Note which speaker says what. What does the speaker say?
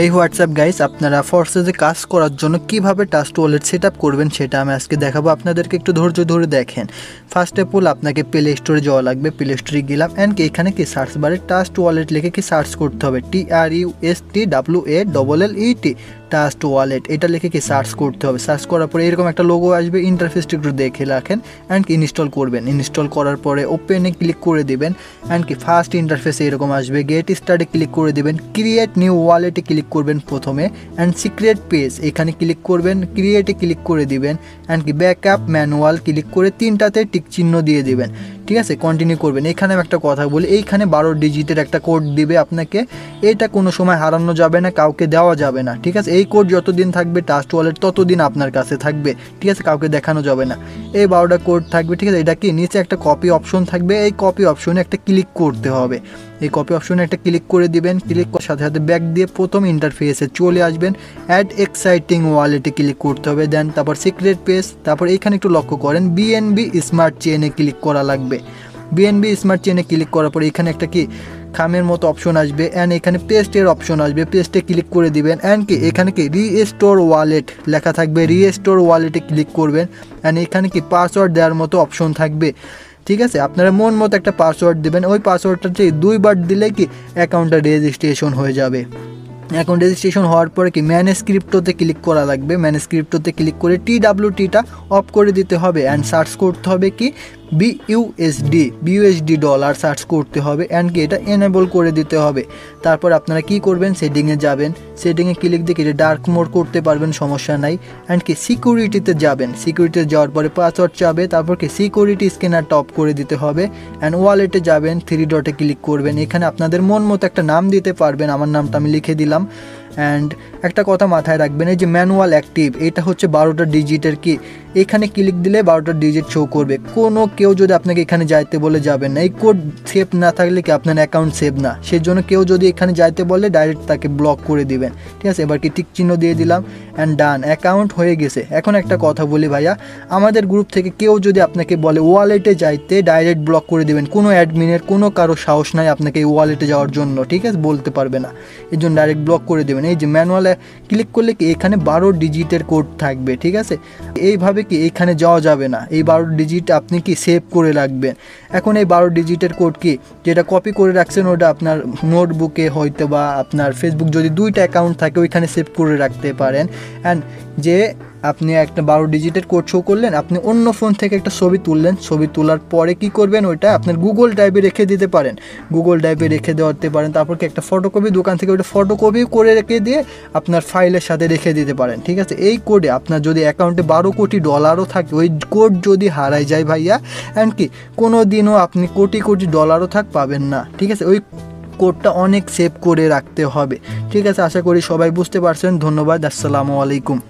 Speaker 1: এই WhatsApp guys, আপনারা ফরসেসে কাজ করার জন্য কিভাবে ট্রাস্ট ওয়ালেট সেট আপ করবেন সেটা আমি আজকে দেখাবো আপনাদেরকে। একটু ধৈর্য ধরে দেখেন। ফার্স্ট অফ অল আপনাকে প্লে স্টোরে যাওয়া লাগবে। প্লে স্টোরে গেলাম অ্যান্ড এখানে কি সার্চ বারে ট্রাস্ট ওয়ালেট লিখে কি সার্চ করতে হবে, TRUSTWALLET ট্রাস্ট ওয়ালেট এটা লিখে কি সার্চ করতে হবে। সার্চ করার পরে এরকম একটা লোগো আসবে, ইন্টারফেসটা একটু দেখে রাখেন অ্যান্ড কি ইনস্টল করবেন। ইনস্টল করার পরে ওপেনে ক্লিক করে দিবেন অ্যান্ড কি ফার্স্ট ইন্টারফেসে এরকম আসবে। গেট স্টার্টে ক্লিক করে দিবেন, ক্রিয়েট নিউ ওয়ালেটে ক্লিক করবেন প্রথমে অ্যান্ড সিক্রেট পেজ এখানে ক্লিক করবেন, ক্রিয়েটে ক্লিক করে দিবেন অ্যান্ড কি ব্যাকআপ ম্যানুয়াল ক্লিক করে তিনটাতে টিক চিহ্ন দিয়ে দিবেন। ঠিক আছে, কন্টিনিউ করবেন। এখানে একটা কথা বলি, এইখানে 12 ডিজিটের একটা কোড দিবে আপনাকে। এটা কোনো সময় হারানো যাবে না, কাউকে দেওয়া যাবে না। ঠিক আছে, এই কোড যতদিন থাকবে ট্রাস্ট ওয়ালেট ততদিন আপনার কাছে থাকবে। ঠিক আছে, কাউকে দেখানো যাবে না। এই 12টা কোড থাকবে। ঠিক আছে, এটা কি নিচে একটা কপি অপশন থাকবে, এই কপি অপশনে একটা ক্লিক করতে হবে। এই কপি অপশনে একটা ক্লিক করে দিবেন। ক্লিক করার সাথে সাথে ব্যাক দিয়ে প্রথম ইন্টারফেসে চলে আসবেন। অ্যাড এক্সাইটিং ওয়ালেটে ক্লিক করতে হবে, দেন তারপর সিক্রেট পেজ, তারপর এখানে একটু লক্ষ্য করেন BNB স্মার্ট চেইনে ক্লিক করা লাগবে। BNB স্মার্ট চেইনে ক্লিক করার পরে এখানে একটা কি খামের মতো অপশন আসবে অ্যান্ড এখানে পেস্টের অপশন আসবে। পেস্টে ক্লিক করে দিবেন অ্যান্ড কি এখানে কি রিস্টোর ওয়ালেট লেখা থাকবে, রিস্টোর ওয়ালেটে ক্লিক করবেন অ্যান্ড এখানে কি পাসওয়ার্ড দেওয়ার মতো অপশন থাকবে। ঠিক আছে, আপনারা মন মতো একটা পাসওয়ার্ড দেবেন। ওই পাসওয়ার্ডটা 2বার দিলে কি অ্যাকাউন্টটা রেজিস্ট্রেশন হয়ে যাবে। অ্যাকাউন্ট রেজিস্ট্রেশন হওয়ার পরে কি ম্যানেজ ক্রিপ্টোতে ক্লিক করা লাগবে। ম্যানেজ ক্রিপ্টোতে ক্লিক করে TWTটা অফ করে দিতে হবে অ্যান্ড সার্চ করতে হবে কি BUSD ডলার সার্চ করতে হবে অ্যান্ড কি এটা এনেবল করে দিতে হবে। তারপর আপনারা কি করবেন, সেটিংয়ে যাবেন। সেটিংয়ে ক্লিক দিয়ে এটা ডার্ক মোড করতে পারবেন, সমস্যা নাই। অ্যান্ড কি সিকিউরিটিতে যাবেন। সিকিউরিটিতে যাওয়ার পরে পাসওয়ার্ড চাবে, তারপর কি সিকিউরিটি স্ক্যানারটা অফ করে দিতে হবে অ্যান্ড ওয়ালেটে যাবেন, 3 ডটে ক্লিক করবেন। এখানে আপনাদের মন মতো একটা নাম দিতে পারবেন। আমার নামটা আমি লিখে দিলাম। অ্যান্ড একটা কথা মাথায় রাখবেন, এই যে ম্যানুয়াল অ্যাক্টিভ এটা হচ্ছে 12টা ডিজিটের কি, এখানে ক্লিক দিলে 12টা ডিজিট শো করবে। কেউ যদি আপনাকে এখানে যাইতে বলে যাবেন না। এই কোড সেভ না থাকলে কি আপনার অ্যাকাউন্ট সেভ না, সেই জন্য কেউ যদি এখানে যাইতে বলে ডাইরেক্ট তাকে ব্লক করে দিবেন। ঠিক আছে, এবার কি টিক চিহ্ন দিয়ে দিলাম অ্যান্ড ডান, অ্যাকাউন্ট হয়ে গেছে। এখন একটা কথা বলি ভাইয়া, আমাদের গ্রুপ থেকে কেউ যদি আপনাকে বলে ওয়ালেটে যাইতে, ডাইরেক্ট ব্লক করে দিবেন। কোনো অ্যাডমিনের কারো সাহস নাই আপনাকে এই ওয়ালেটে যাওয়ার জন্য। ঠিক আছে, বলতে পারবে না, এই জন্য ডাইরেক্ট ব্লক করে দেবেন। এই যে ম্যানুয়ালে ক্লিক করলে কি এখানে 12 ডিজিটের কোড থাকবে। ঠিক আছে, এইভাবে কি এখানে যাওয়া যাবে না। এই 12 ডিজিট আপনি কি সেভ করে রাখবেন। এখন এই 12 ডিজিটের কোড কি যেটা কপি করে রাখছেন ওটা আপনার নোটবুকে হয়তো বা আপনার ফেসবুক যদি 2টা অ্যাকাউন্ট থাকে ওইখানে সেভ করে রাখতে পারেন। অ্যান্ড যে আপনি একটা 12 ডিজিটের কোড শো করলেন, আপনি অন্য ফোন থেকে একটা ছবি তুললেন। ছবি তোলার পরে কি করবেন, ওইটা আপনার গুগল ড্রাইভে রেখে দিতে পারেন। গুগল ড্রাইভে রেখে দেওয়াতে পারেন। তারপর কি একটা ফটোকপি দোকান থেকে ওইটা ফটোকপি করে রেখে দিয়ে আপনার ফাইলের সাথে রেখে দিতে পারেন। ঠিক আছে, এই কোডে আপনার যদি অ্যাকাউন্টে 12 কোটি ডলারও থাকে, ওই কোড যদি হারায় যায় ভাইয়া, অ্যান্ড কি কোনো দিনও আপনি কোটি কোটি ডলারও পাবেন না। ঠিক আছে, ওই কোডটা অনেক সেভ করে রাখতে হবে। ঠিক আছে, আশা করি সবাই বুঝতে পারছেন। ধন্যবাদ, আসসালামু আলাইকুম।